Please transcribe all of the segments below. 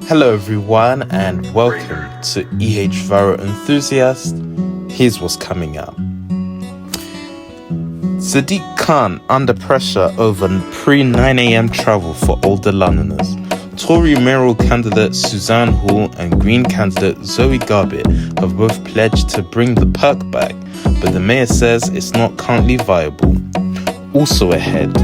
Hello everyone and welcome to Varo Enthusiast. Here's what's coming up. Sadiq Khan under pressure over pre-9am travel for older Londoners. Tory mayoral candidate Suzanne Hall and Green candidate Zoe Garbett have both pledged to bring the perk back, but the mayor says it's not currently viable. Also ahead,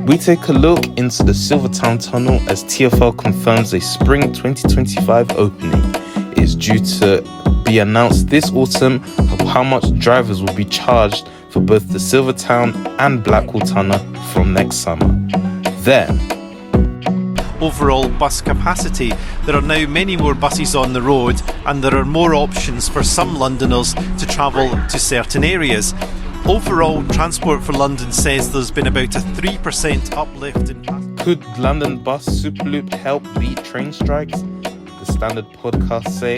we take a look into the Silvertown tunnel as TfL confirms a spring 2025 opening. It is due to be announced this autumn of how much drivers will be charged for both the Silvertown and Blackwall tunnel from next summer. Then, overall bus capacity. There are now many more buses on the road and there are more options for some Londoners to travel to certain areas. Overall, Transport for London says there's been about a 3% uplift in passengers. Could London Bus Superloop help beat train strikes? The Standard podcast say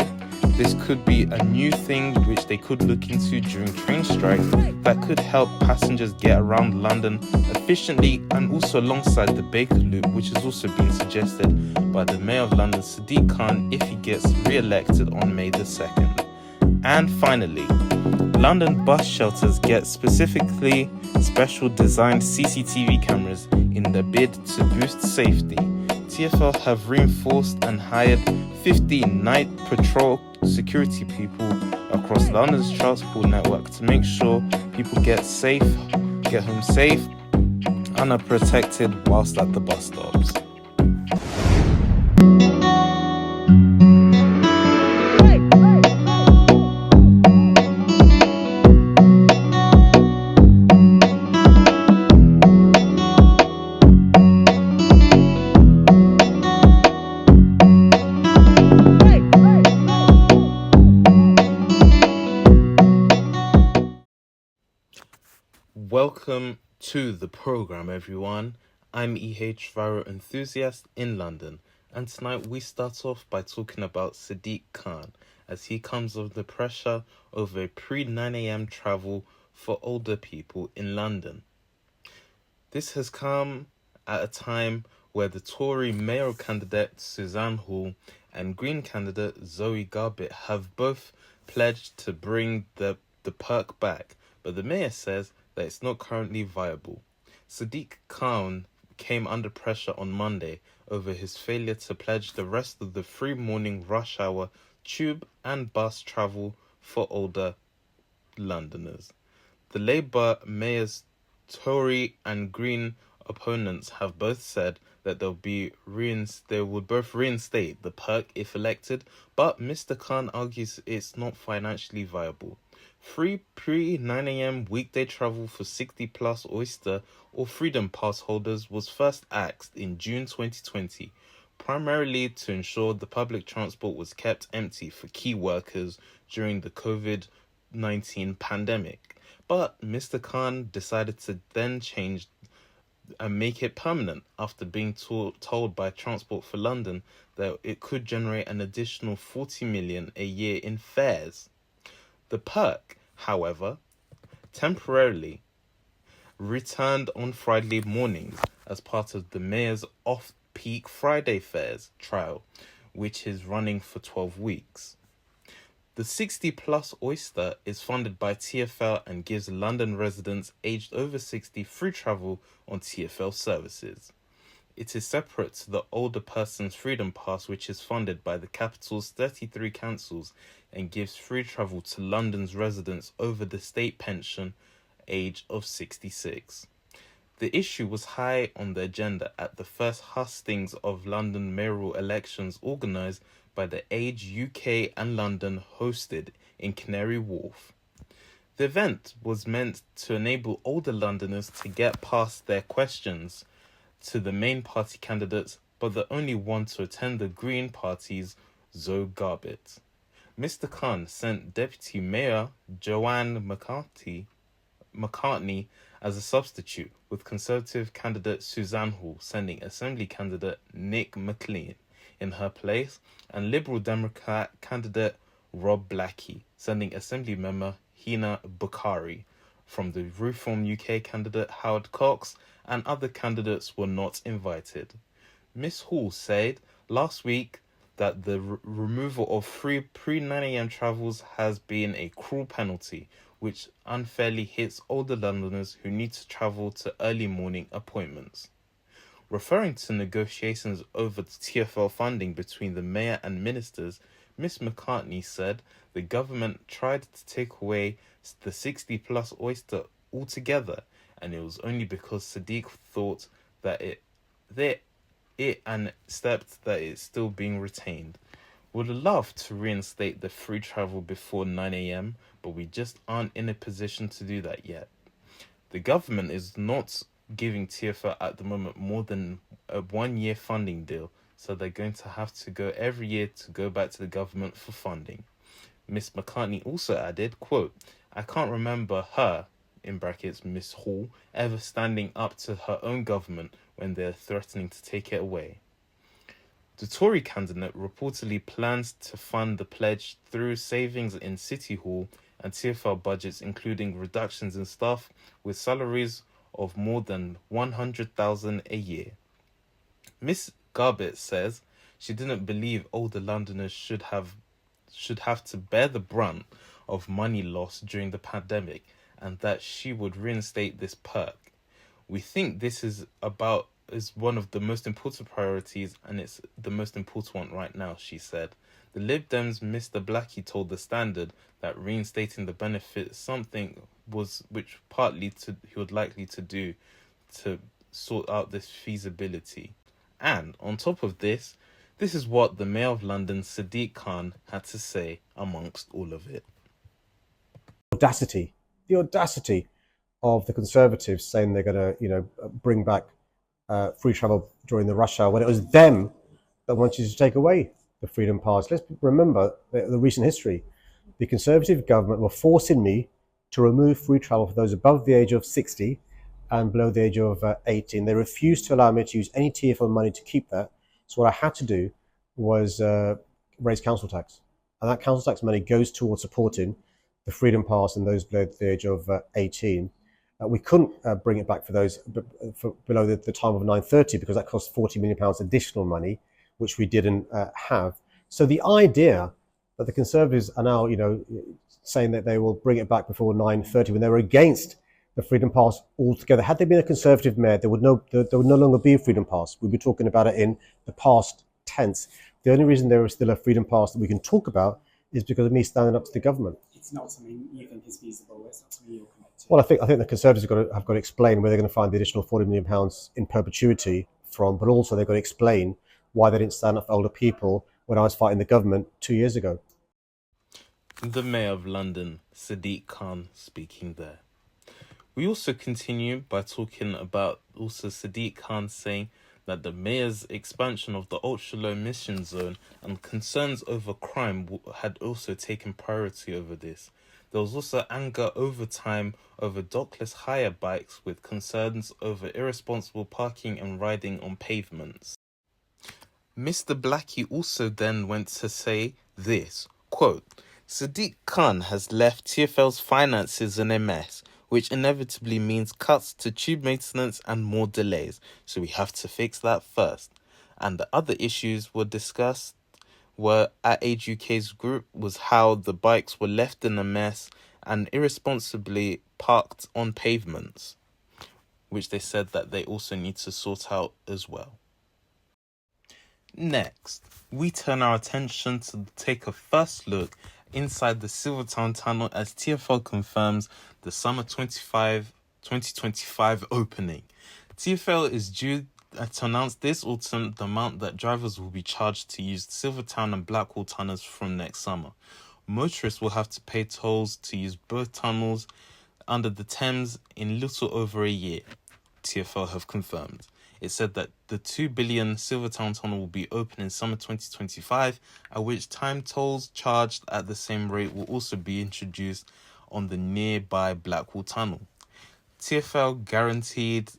this could be a new thing which they could look into during train strikes that could help passengers get around London efficiently and also alongside the Baker Loop, which has also been suggested by the Mayor of London, Sadiq Khan, if he gets re-elected on May the 2nd. And finally, London bus shelters get specifically special designed CCTV cameras in the bid to boost safety. TfL have reinforced and hired 50 night patrol security people across London's transport network to make sure people get home safe and are protected whilst at the bus stops. Welcome to the program, everyone. I'm Varo Enthusiast in London, and tonight we start off by talking about Sadiq Khan as he comes under pressure over pre-9am travel for older people in London. This has come at a time where the Tory mayoral candidate Suzanne Hall and Green candidate Zoe Garbett have both pledged to bring the perk back, but the mayor says that it's not currently viable. Sadiq Khan came under pressure on Monday over his failure to pledge the rest of the free morning rush hour tube and bus travel for older Londoners. The Labour mayor's Tory and Green opponents have both said that they would both reinstate the perk if elected, but Mr. Khan argues it's not financially viable. Free pre-9am weekday travel for 60-plus Oyster or Freedom Pass holders was first axed in June 2020, primarily to ensure the public transport was kept empty for key workers during the COVID-19 pandemic. But Mr. Khan decided to then change and make it permanent after being told by Transport for London that it could generate an additional 40 million a year in fares. The perk, however, temporarily returned on Friday mornings as part of the mayor's off-peak Friday fares trial, which is running for 12 weeks. The 60-plus Oyster is funded by TfL and gives London residents aged over 60 free travel on TfL services. It is separate to the older person's Freedom Pass, which is funded by the capital's 33 councils and gives free travel to London's residents over the state pension age of 66. The issue was high on the agenda at the first hustings of London mayoral elections organised by the Age UK and London hosted in Canary Wharf. The event was meant to enable older Londoners to get past their questions to the main party candidates, but the only one to attend the Green Party's Zoe Garbett. Mr. Khan sent Deputy Mayor Joanne McCartney as a substitute, with Conservative candidate Suzanne Hall sending Assembly candidate Nick McLean in her place, and Liberal Democrat candidate Rob Blackie sending Assembly member Hina Bukhari. From the Reform UK candidate Howard Cox, and other candidates were not invited. Miss Hall said last week that the removal of free pre-9 a.m. travels has been a cruel penalty, which unfairly hits older Londoners who need to travel to early morning appointments. Referring to negotiations over the TfL funding between the mayor and ministers, Miss McCartney said the government tried to take away the 60-plus oyster altogether, and it was only because Sadiq thought that and stepped that it's still being retained. Would love to reinstate the free travel before 9 a.m, but we just aren't in a position to do that yet. The government is not giving TfL at the moment more than a 1-year funding deal, so they're going to have to go every year to go back to the government for funding. Miss McCartney also added, quote, "I can't remember her," in brackets Miss Hall, ever standing up to her own government when they're threatening to take it away. The Tory candidate reportedly plans to fund the pledge through savings in City Hall and TfL budgets, including reductions in staff with salaries of more than $100,000 a year. Miss Garbett says she didn't believe older Londoners should have to bear the brunt of money lost during the pandemic, and that she would reinstate this perk. "We think this is one of the most important priorities, and it's the most important one right now," she said. The Lib Dems' Mr. Blackie told The Standard that reinstating the benefit which partly he would likely to do to sort out this feasibility. And on top of this is what the Mayor of London, Sadiq Khan, had to say amongst all of it. The audacity of the Conservatives saying they're going to, bring back free travel during the rush hour when it was them that wanted to take away the Freedom Pass. Let's remember the recent history. The Conservative government were forcing me to remove free travel for those above the age of 60 and below the age of 18. They refused to allow me to use any TfL money to keep that. So what I had to do was raise council tax. And that council tax money goes towards supporting the Freedom Pass and those below the age of 18. We couldn't bring it back for those below the time of 9:30 because that cost £40 million additional money, which we didn't have. So the idea that the Conservatives are now, saying that they will bring it back before 9:30 when they were against the Freedom Pass altogether. Had there been a Conservative mayor, there would no longer be a Freedom Pass. We'd be talking about it in the past tense. The only reason there is still a Freedom Pass that we can talk about is because of me standing up to the government. It's not something you think is feasible. It's not something you'll commit to. Well, I think the Conservatives have got to explain where they're going to find the additional £40 million in perpetuity from, but also they've got to explain why they didn't stand up for older people when I was fighting the government 2 years ago. The Mayor of London, Sadiq Khan, speaking there. We also continue by talking about Sadiq Khan saying that the mayor's expansion of the ultra-low emission zone and concerns over crime had also taken priority over this. There was also anger over time over dockless hire bikes with concerns over irresponsible parking and riding on pavements. Mr. Blackie also then went to say this, quote, "Sadiq Khan has left TfL's finances in a mess, which inevitably means cuts to tube maintenance and more delays, so we have to fix that first." And the other issues were discussed at Age UK's group was how the bikes were left in a mess and irresponsibly parked on pavements, which they said that they also need to sort out as well. Next, we turn our attention to take a first look inside the Silvertown tunnel as TfL confirms the summer 2025 opening. TfL is due to announce this autumn the amount that drivers will be charged to use Silvertown and Blackwall tunnels from next summer. Motorists will have to pay tolls to use both tunnels under the Thames in little over a year, TfL have confirmed. It said that the £2 billion Silvertown tunnel will be open in summer 2025, at which time tolls charged at the same rate will also be introduced on the nearby Blackwall tunnel. TfL granted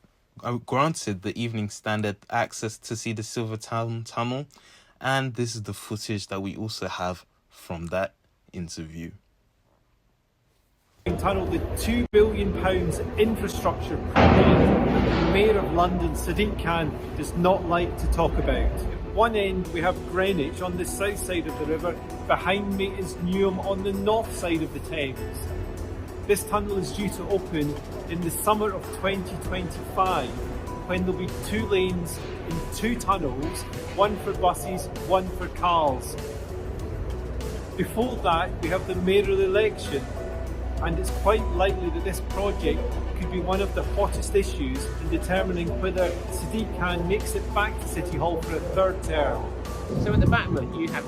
the Evening Standard access to see the Silvertown tunnel, and this is the footage that we also have from that interview. Tunnel, the £2 billion infrastructure project the Mayor of London, Sadiq Khan, does not like to talk about. one end we have Greenwich on the south side of the river, behind me is Newham on the north side of the Thames. This tunnel is due to open in the summer of 2025, when there'll be 2 lanes in 2 tunnels, one for buses, one for cars. Before that, we have the mayoral election, and it's quite likely that this project could be one of the hottest issues in determining whether Sadiq Khan makes it back to City Hall for a 3rd term. So at the backman you have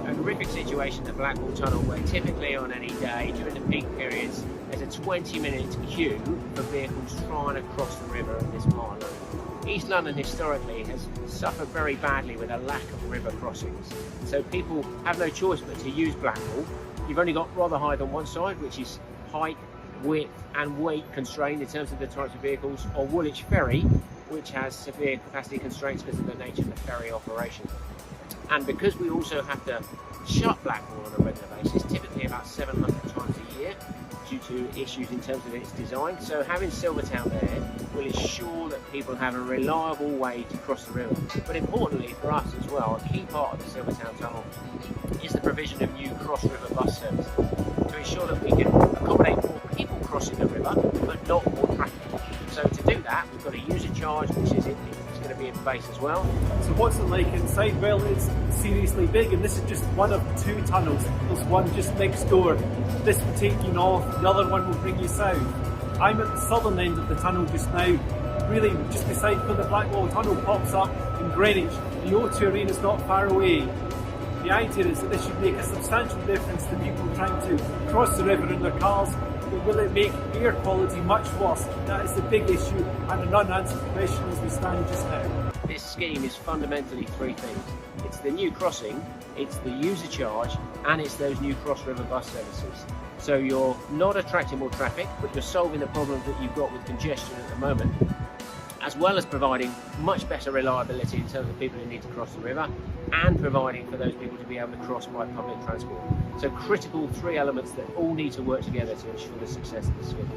a horrific situation at Blackwall Tunnel where typically on any day during the peak periods there's a 20-minute queue for vehicles trying to cross the river in this part of London. East London historically has suffered very badly with a lack of river crossings, so people have no choice but to use Blackwall. You've only got Rotherhithe on one side, which is height, width and weight constrained in terms of the types of vehicles, or Woolwich Ferry, which has severe capacity constraints because of the nature of the ferry operation. And because we also have to shut Blackwall on a regular basis, typically about 700 times a year, due to issues in terms of its design. So having Silvertown there will ensure that people have a reliable way to cross the river. But importantly for us as well, a key part of the Silvertown tunnel is the provision of new cross-river bus service to ensure that we can accommodate more people crossing the river, but not more traffic. So to do that, we've got a user charge, which is going to be in place as well. So what's it like inside? Well, it's seriously big, and this is just one of 2 tunnels. There's one just next door. This will take you north, the other one will bring you south. I'm at the southern end of the tunnel just now, really just beside where the Blackwall Tunnel pops up in Greenwich. The O2 Arena is not far away. The idea is that this should make a substantial difference to people trying to cross the river in their cars, but will it make air quality much worse? That is the big issue and an unanswered question as we stand just now. This scheme is fundamentally 3 things. It's the new crossing, it's the user charge, and it's those new cross-river bus services. So you're not attracting more traffic, but you're solving the problems that you've got with congestion at the moment, as well as providing much better reliability in terms of people who need to cross the river, and providing for those people to be able to cross by public transport. So critical 3 elements that all need to work together to ensure the success of the scheme.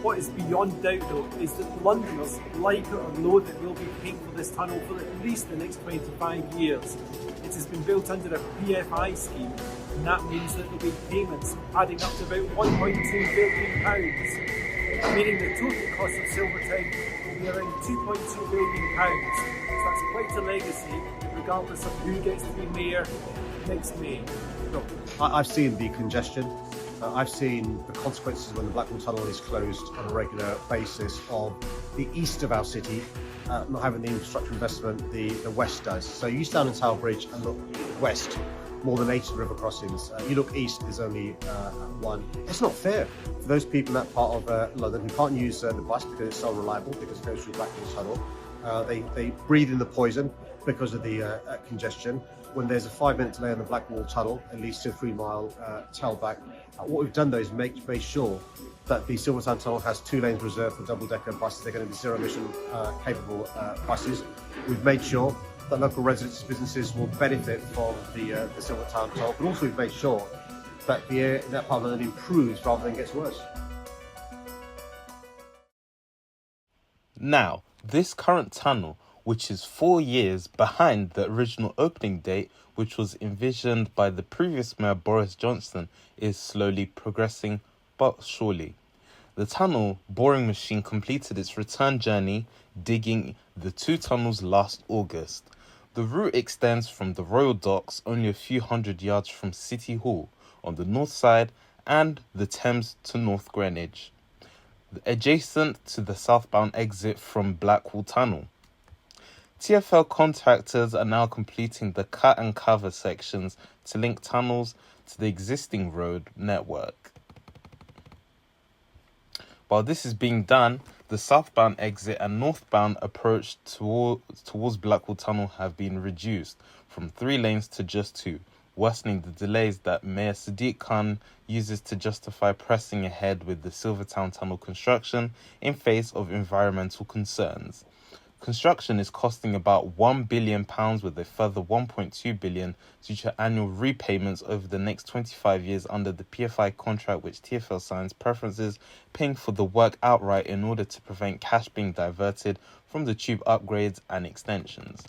What is beyond doubt though is that Londoners, like it or loathe it, will be paying for this tunnel for at least the next 25 years. It has been built under a PFI scheme, and that means that there'll be payments adding up to about £1.2 billion, meaning the total cost of Silvertown will be around £2.2 billion. So that's quite a legacy, regardless of who gets to be mayor next May. Look, I've seen the congestion. I've seen the consequences when the Blackwall Tunnel is closed on a regular basis of the east of our city not having the infrastructure investment the west does. So you stand in Tower Bridge and look west, more than 80 river crossings. You look east, there's only 1. It's not fair for those people in that part of London who can't use the bus because it's so reliable, because it goes through Blackwall Tunnel. They breathe in the poison because of the congestion. When there's a 5-minute delay on the Blackwall Tunnel, at least a 3-mile tailback. What we've done though is made sure that the Silvertown Tunnel has 2 lanes reserved for double-decker buses. They're going to be zero-emission capable buses. We've made sure that local residents and businesses will benefit from the Silvertown Tunnel, but also we've made sure that the air in that part of London improves rather than gets worse. Now, this current tunnel, which is 4 years behind the original opening date, which was envisioned by the previous mayor Boris Johnson, is slowly progressing, but surely. The tunnel boring machine completed its return journey, digging the 2 tunnels last August. The route extends from the Royal Docks, only a few hundred yards from City Hall, on the north side, and the Thames to North Greenwich, adjacent to the southbound exit from Blackwall Tunnel. TfL contractors are now completing the cut and cover sections to link tunnels to the existing road network. While this is being done, the southbound exit and northbound approach towards Blackwall Tunnel have been reduced from 3 lanes to just 2, worsening the delays that Mayor Sadiq Khan uses to justify pressing ahead with the Silvertown Tunnel construction in face of environmental concerns. Construction is costing about £1 billion, with a further £1.2 billion due to annual repayments over the next 25 years under the PFI contract, which TfL signs preferences paying for the work outright in order to prevent cash being diverted from the tube upgrades and extensions.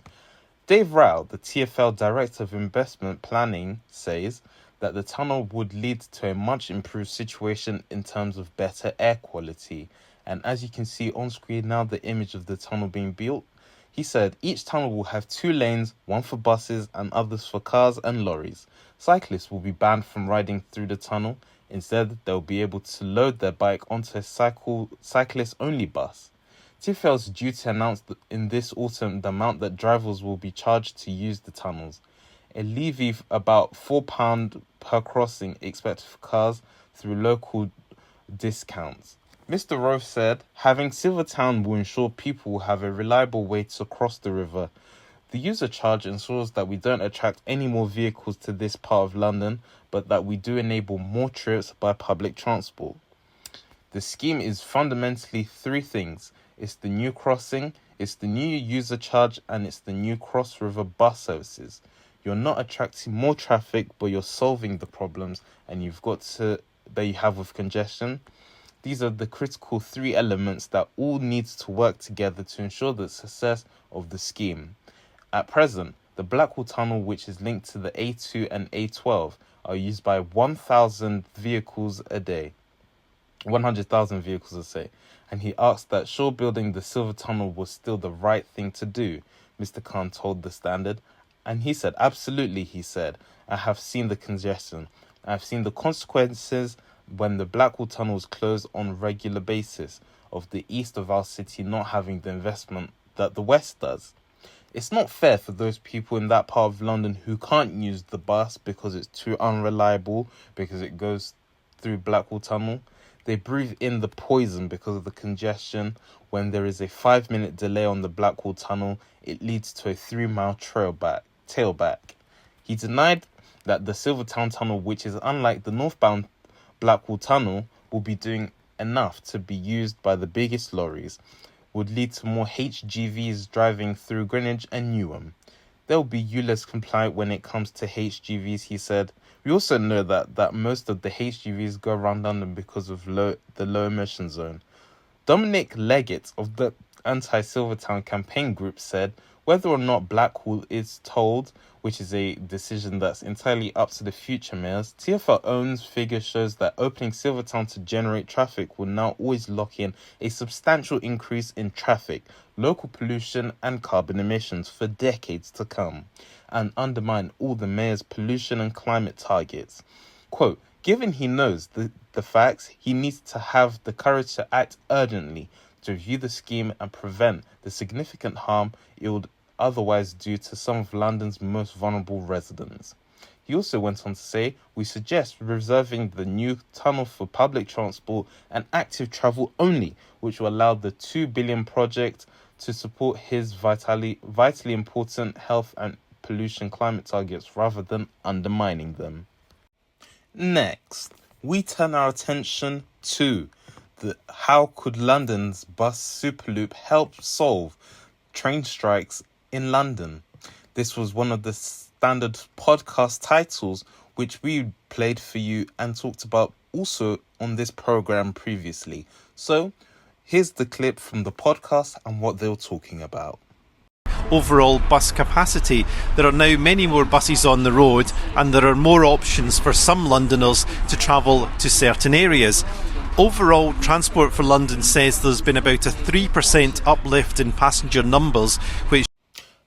Dave Rao, the TfL Director of Investment Planning, says that the tunnel would lead to a much improved situation in terms of better air quality. And as you can see on screen now, the image of the tunnel being built, he said each tunnel will have 2 lanes, one for buses and others for cars and lorries. Cyclists will be banned from riding through the tunnel. Instead, they'll be able to load their bike onto a cyclist-only bus. TfL is due to announce in this autumn the amount that drivers will be charged to use the tunnels. A levy about £4 per crossing expected for cars through local discounts. Mr. Rove said, having Silvertown will ensure people will have a reliable way to cross the river. The user charge ensures that we don't attract any more vehicles to this part of London, but that we do enable more trips by public transport. The scheme is fundamentally 3 things. It's the new crossing, it's the new user charge, and it's the new cross-river bus services. You're not attracting more traffic, but you're solving the problems that you have with congestion. These are the critical 3 elements that all need to work together to ensure the success of the scheme. At present, the Blackwall Tunnel, which is linked to the A2 and A12, are used by 1,000 vehicles a day. 100,000 vehicles a day. And he asked that sure building the Silver Tunnel was still the right thing to do. Mr. Khan told The Standard. And he said, absolutely, he said, I have seen the congestion. I've seen the consequences when the Blackwall Tunnel is closed on a regular basis of the east of our city not having the investment that the west does. It's not fair for those people in that part of London who can't use the bus because it's too unreliable, because it goes through Blackwall Tunnel. They breathe in the poison because of the congestion. When there is a 5-minute delay on the Blackwall Tunnel, it leads to a 3-mile tailback. He denied that the Silvertown Tunnel, which is unlike the northbound Blackwall Tunnel, will be doing enough to be used by the biggest lorries, would lead to more HGVs driving through Greenwich and Newham. There will be ULEZ compliant when it comes to HGVs, he said. We also know that most of the HGVs go around London because of the low emission zone. Dominic Leggett of the Anti-Silvertown campaign group said, whether or not Blackwall is tolled, which is a decision that's entirely up to the future mayors, TfL owns figures shows that opening Silvertown to generate traffic will now always lock in a substantial increase in traffic, local pollution and carbon emissions for decades to come, and undermine all the mayor's pollution and climate targets. Quote, given he knows the facts, he needs to have the courage to act urgently to review the scheme and prevent the significant harm it would otherwise do to some of London's most vulnerable residents. He also went on to say, we suggest reserving the new tunnel for public transport and active travel only, which will allow the £2 billion project to support his vitally important health and pollution climate targets rather than undermining them. Next, we turn our attention to how could London's bus Superloop help solve train strikes in London. This was one of the standard podcast titles which we played for you and talked about also on this program previously. So here's the clip from the podcast and what they were talking about. Overall bus capacity. There are now many more buses on the road, and there are more options for some Londoners to travel to certain areas. Overall, Transport for London says there's been about a 3% uplift in passenger numbers, which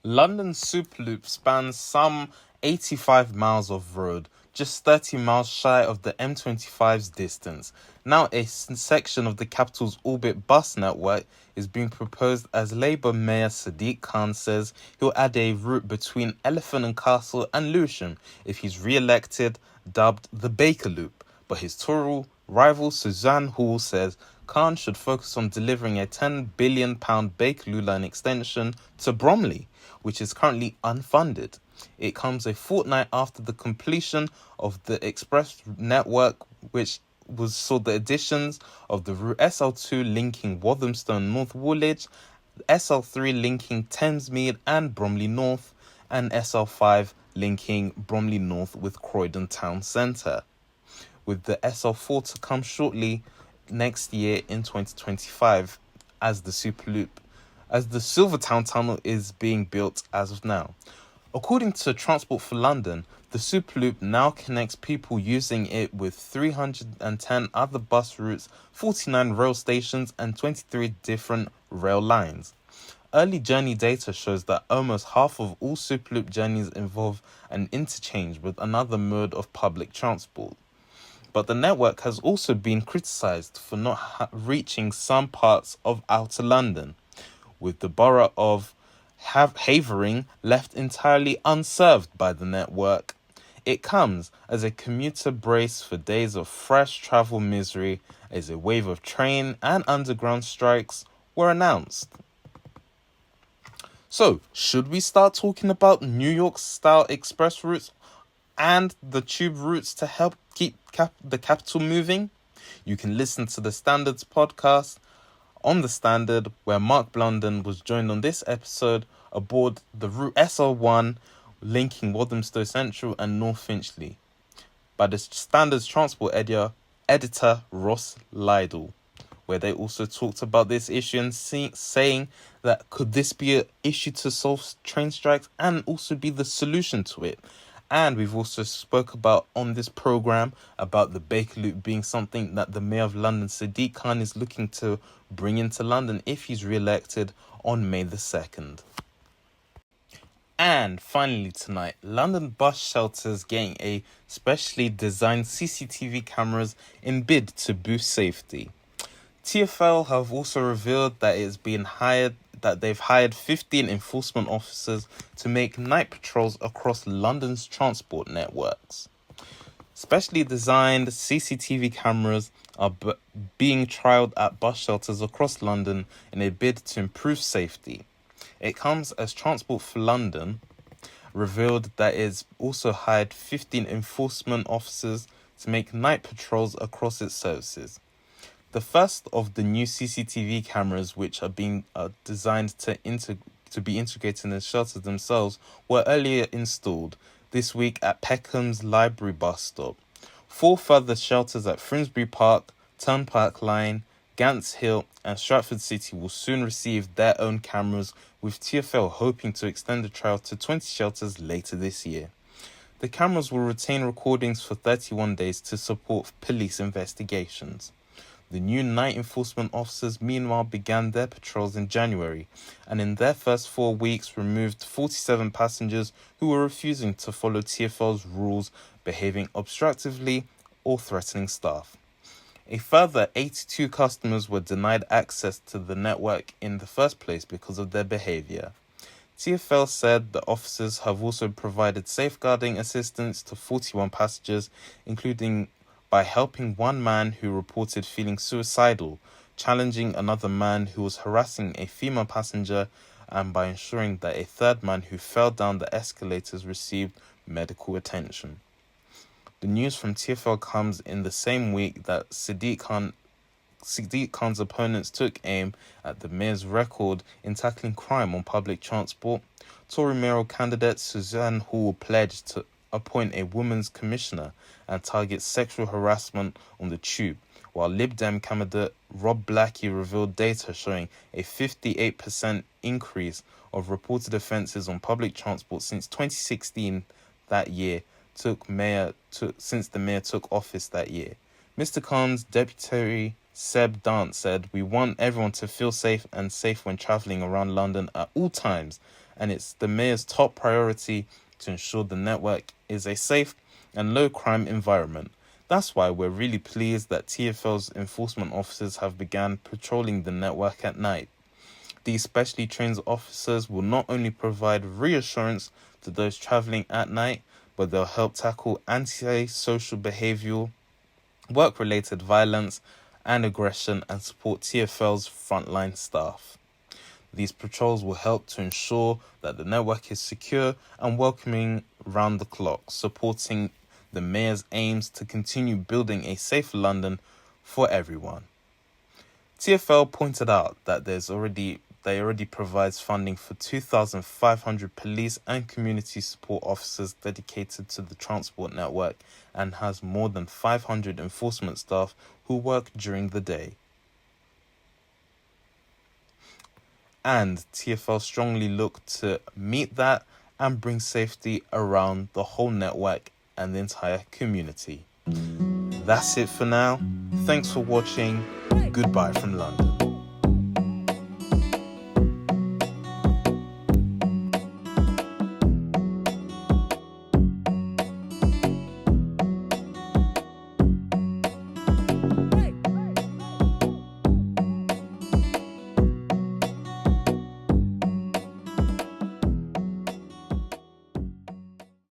London Superloop spans some 85 miles of road, just 30 miles shy of the M25's distance. Now a section of the capital's orbit bus network is being proposed as Labour Mayor Sadiq Khan says he'll add a route between Elephant and Castle and Lewisham if he's re-elected, dubbed the Baker Loop. But his Tory rival Suzanne Hall says Khan should focus on delivering a £10 billion Bakerloo line extension to Bromley, which is currently unfunded. It comes a fortnight after the completion of the express network, which saw the additions of the route SL2 linking Walthamstow North Woolwich, SL3 linking Thamesmead and Bromley North, and SL5 linking Bromley North with Croydon Town Centre, with the SL4 to come shortly next year in 2025 as the Superloop as the Silvertown tunnel is being built as of now. According to Transport for London, the Superloop now connects people using it with 310 other bus routes, 49 rail stations, and 23 different rail lines. Early journey data shows that almost half of all Superloop journeys involve an interchange with another mode of public transport. But the network has also been criticised for not reaching some parts of outer London, with the borough of Havering left entirely unserved by the network. It comes as a commuter brace for days of fresh travel misery as a wave of train and underground strikes were announced. So, should we start talking about New York-style express routes and the tube routes to help keep the capital moving? You can listen to the Standards podcast on the Standard, where Mark Blunden was joined on this episode aboard the route SL1 linking Walthamstow Central and North Finchley by the Standards Transport editor Ross Lydall, where they also talked about this issue and saying that could this be an issue to solve train strikes and also be the solution to it. And we've also spoke about on this programme about the Baker Loop being something that the Mayor of London, Sadiq Khan, is looking to bring into London if he's re-elected on May the 2nd. And finally tonight, London bus shelters getting a specially designed CCTV cameras in bid to boost safety. TfL have also revealed that they've hired 15 enforcement officers to make night patrols across London's transport networks. Specially designed CCTV cameras are being trialled at bus shelters across London in a bid to improve safety. It comes as Transport for London revealed that it's also hired 15 enforcement officers to make night patrols across its services. The first of the new CCTV cameras, which are being designed to be integrated in the shelters themselves, were earlier installed this week at Peckham's Library bus stop. 4 further shelters at Finsbury Park, Turnpike Line, Gants Hill and Stratford City will soon receive their own cameras, with TfL hoping to extend the trial to 20 shelters later this year. The cameras will retain recordings for 31 days to support police investigations. The new night enforcement officers meanwhile began their patrols in January, and in their first 4 weeks removed 47 passengers who were refusing to follow TfL's rules, behaving obstructively or threatening staff. A further 82 customers were denied access to the network in the first place because of their behaviour. TfL said the officers have also provided safeguarding assistance to 41 passengers, including by helping one man who reported feeling suicidal, challenging another man who was harassing a female passenger, and by ensuring that a third man who fell down the escalators received medical attention. The news from TfL comes in the same week that Sadiq Khan's opponents took aim at the mayor's record in tackling crime on public transport. Tory mayoral candidate Suzanne Hall pledged to appoint a women's commissioner and target sexual harassment on the tube, while Lib Dem candidate Rob Blackie revealed data showing a 58% increase of reported offences on public transport since 2016 that year, since the mayor took office that year. Mr. Khan's deputy Seb Dance said, "We want everyone to feel safe when travelling around London at all times, and it's the mayor's top priority to ensure the network is a safe and low crime environment. That's why we're really pleased that TfL's enforcement officers have begun patrolling the network at night. These specially trained officers will not only provide reassurance to those travelling at night, but they'll help tackle antisocial behaviour, work-related violence and aggression, and support TfL's frontline staff. These patrols will help to ensure that the network is secure and welcoming round the clock, supporting the mayor's aims to continue building a safer London for everyone." TfL pointed out that they already provides funding for 2,500 police and community support officers dedicated to the transport network and has more than 500 enforcement staff who work during the day. and TfL strongly look to meet that and bring safety around the whole network and the entire community. That's it for now. Thanks for watching. Goodbye from London.